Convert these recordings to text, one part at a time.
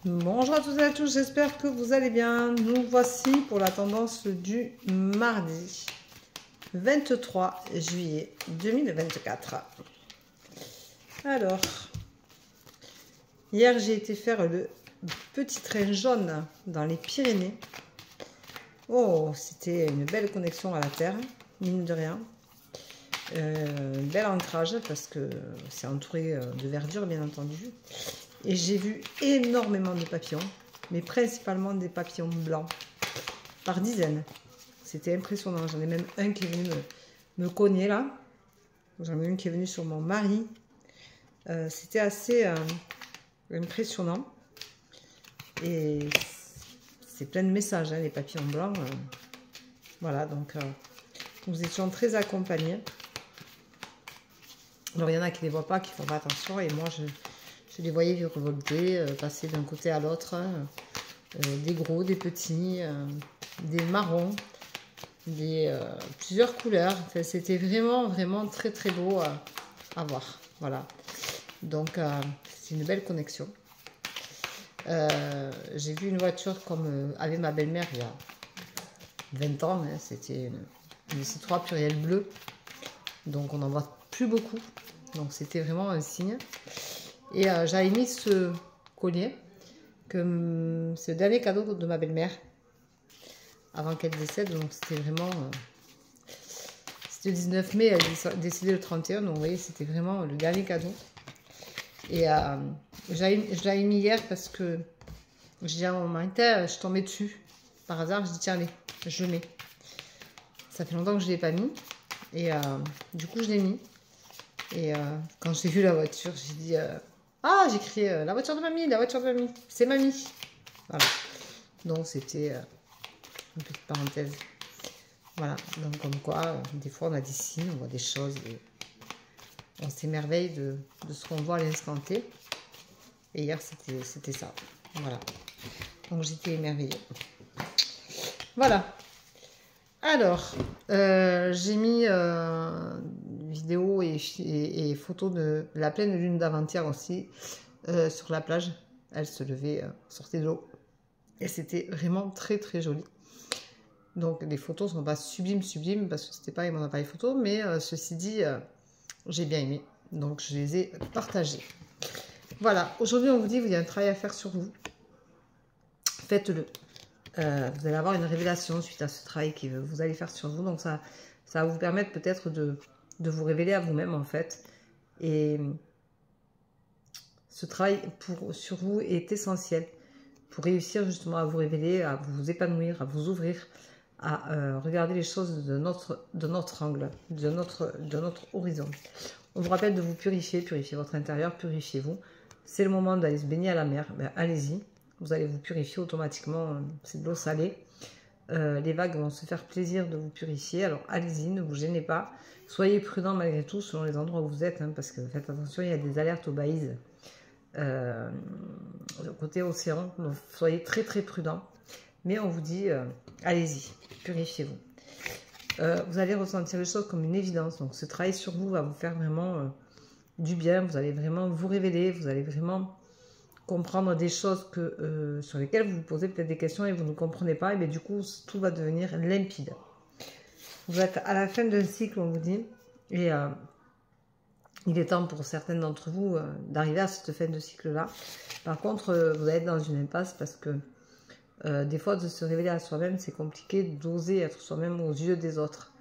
Bonjour à toutes et à tous, j'espère que vous allez bien. Nous voici pour la tendance du mardi 23 juillet 2024. Alors, hier j'ai été faire le petit train jaune dans les Pyrénées. Oh, c'était une belle connexion à la terre, mine de rien. Un bel ancrage parce que c'est entouré de verdure bien entendu. Et j'ai vu énormément de papillons, mais principalement des papillons blancs, par dizaines. C'était impressionnant. J'en ai même un qui est venu me cogner là. J'en ai un qui est venu sur mon mari. C'était assez impressionnant. Et c'est plein de messages, hein, les papillons blancs. Voilà, donc nous étions très accompagnés. Alors il y en a qui ne les voient pas, qui ne font pas attention, et moi je les voyais virevolter, passer d'un côté à l'autre, des gros, des petits, des marrons, plusieurs couleurs. Enfin, c'était vraiment très très beau à voir. Voilà. Donc c'est une belle connexion. J'ai vu une voiture comme avait ma belle-mère il y a 20 ans. Hein, c'était une C3 pluriel bleu. Donc on n'en voit plus beaucoup. Donc c'était vraiment un signe. Et j'avais mis ce collier, que c'est le dernier cadeau de ma belle-mère, avant qu'elle décède. Donc c'était vraiment... c'était le 19 mai, elle est décédée le 31, donc vous voyez, c'était vraiment le dernier cadeau. Et je l'avais mis hier parce que j'ai dit à mon mari, je suis tombée dessus. Par hasard, je dis, tiens, allez, je le mets. Ça fait longtemps que je ne l'ai pas mis. Et du coup, je l'ai mis. Et quand j'ai vu la voiture, j'ai dit... ah, j'ai crié la voiture de mamie, la voiture de mamie, c'est mamie. Voilà. Donc c'était une petite parenthèse. Voilà. Donc comme quoi, des fois on a des signes, on voit des choses, et on s'émerveille de ce qu'on voit à l'instant T. Et hier c'était ça. Voilà. Donc j'étais émerveillée. Voilà. Alors, j'ai mis vidéo et photos de la pleine lune d'avant-hier aussi sur la plage. Elle se levait, sortait de l'eau. Et c'était vraiment très très joli. Donc les photos ne sont pas sublimes parce que c'était pas avec mon appareil photo. Mais ceci dit, j'ai bien aimé. Donc je les ai partagées. Voilà, aujourd'hui on vous dit, vous avez un travail à faire sur vous. Faites-le. Vous allez avoir une révélation suite à ce travail que vous allez faire sur vous. Donc ça va vous permettre peut-être de vous révéler à vous-même en fait. Et ce travail sur vous est essentiel pour réussir justement à vous révéler, à vous épanouir, à vous ouvrir, à regarder les choses de notre angle, de notre horizon. On vous rappelle de vous purifier votre intérieur, purifiez-vous. C'est le moment d'aller se baigner à la mer, ben, allez-y. Vous allez vous purifier automatiquement, c'est de l'eau salée. Les vagues vont se faire plaisir de vous purifier, alors allez-y, ne vous gênez pas. Soyez prudent malgré tout selon les endroits où vous êtes, hein, parce que faites attention, il y a des alertes aux baïses côté océan, donc soyez très très prudent. Mais on vous dit, allez-y, purifiez-vous. Vous allez ressentir les choses comme une évidence, donc ce travail sur vous va vous faire vraiment du bien, vous allez vraiment vous révéler, vous allez vraiment comprendre des choses sur lesquelles vous vous posez peut-être des questions et vous ne comprenez pas, et bien du coup tout va devenir limpide. Vous êtes à la fin d'un cycle, on vous dit, et il est temps pour certains d'entre vous d'arriver à cette fin de cycle là. Par contre vous allez être dans une impasse parce que des fois de se révéler à soi-même, c'est compliqué d'oser être soi-même aux yeux des autres.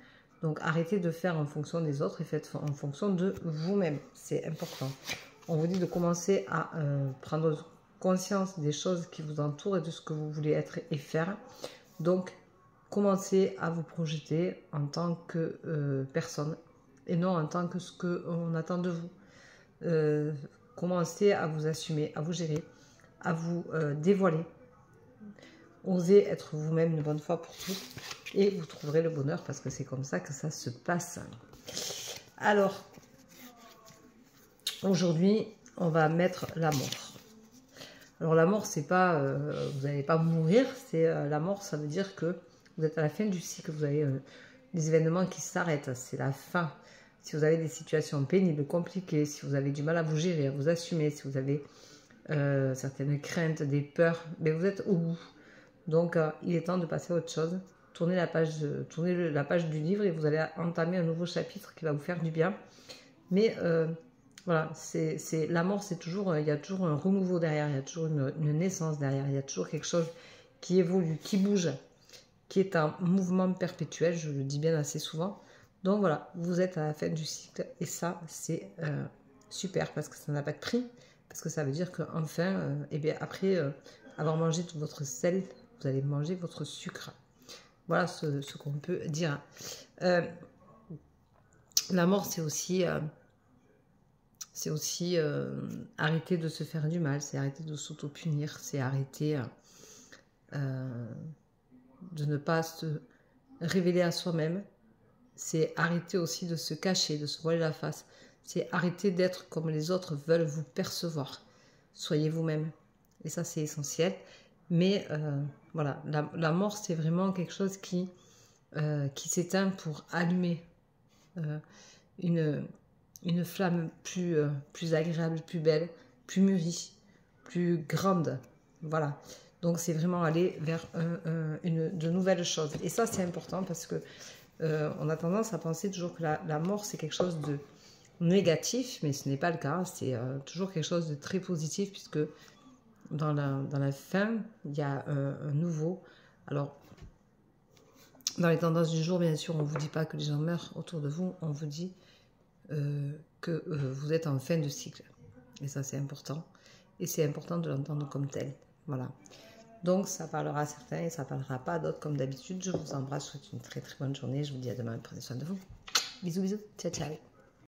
Donc arrêtez de faire en fonction des autres et faites en fonction de vous-même, c'est important. On vous dit de commencer à prendre conscience des choses qui vous entourent et de ce que vous voulez être et faire. Donc, commencez à vous projeter en tant que personne et non en tant que ce qu'on attend de vous. Commencez à vous assumer, à vous gérer, à vous dévoiler. Osez être vous-même une bonne fois pour toutes et vous trouverez le bonheur parce que c'est comme ça que ça se passe. Alors, aujourd'hui, on va mettre la mort. Alors la mort, c'est pas, vous n'allez pas mourir, c'est la mort, ça veut dire que vous êtes à la fin du cycle, vous avez des événements qui s'arrêtent, c'est la fin. Si vous avez des situations pénibles, compliquées, si vous avez du mal à vous gérer, à vous assumer, si vous avez certaines craintes, des peurs, mais vous êtes au bout. Donc, il est temps de passer à autre chose. Tournez la page du livre et vous allez entamer un nouveau chapitre qui va vous faire du bien. Mais voilà, la mort, c'est toujours, il y a toujours un renouveau derrière, il y a toujours une naissance derrière, il y a toujours quelque chose qui évolue, qui bouge, qui est un mouvement perpétuel, je le dis bien assez souvent. Donc voilà, vous êtes à la fin du cycle et ça, c'est super parce que ça n'a pas de prix, parce que ça veut dire qu'enfin, et bien après avoir mangé tout votre sel, vous allez manger votre sucre. Voilà ce qu'on peut dire. La mort, c'est aussi arrêter de se faire du mal, c'est arrêter de s'auto-punir, c'est arrêter de ne pas se révéler à soi-même, c'est arrêter aussi de se cacher, de se voiler la face, c'est arrêter d'être comme les autres veulent vous percevoir. Soyez vous-même. Et ça, c'est essentiel. Mais voilà, la mort, c'est vraiment quelque chose qui s'éteint pour allumer une flamme plus agréable, plus belle, plus mûrie, plus grande. Voilà. Donc, c'est vraiment aller vers de nouvelles choses. Et ça, c'est important parce que on a tendance à penser toujours que la mort, c'est quelque chose de négatif, mais ce n'est pas le cas. C'est toujours quelque chose de très positif puisque dans la fin, il y a un nouveau. Alors, dans les tendances du jour, bien sûr, on ne vous dit pas que les gens meurent autour de vous. On vous dit que vous êtes en fin de cycle. Et ça, c'est important. Et c'est important de l'entendre comme tel. Voilà. Donc, ça parlera à certains et ça parlera pas à d'autres comme d'habitude. Je vous embrasse. Je vous souhaite une très très bonne journée. Je vous dis à demain. Prenez soin de vous. Bisous, bisous. Ciao, ciao.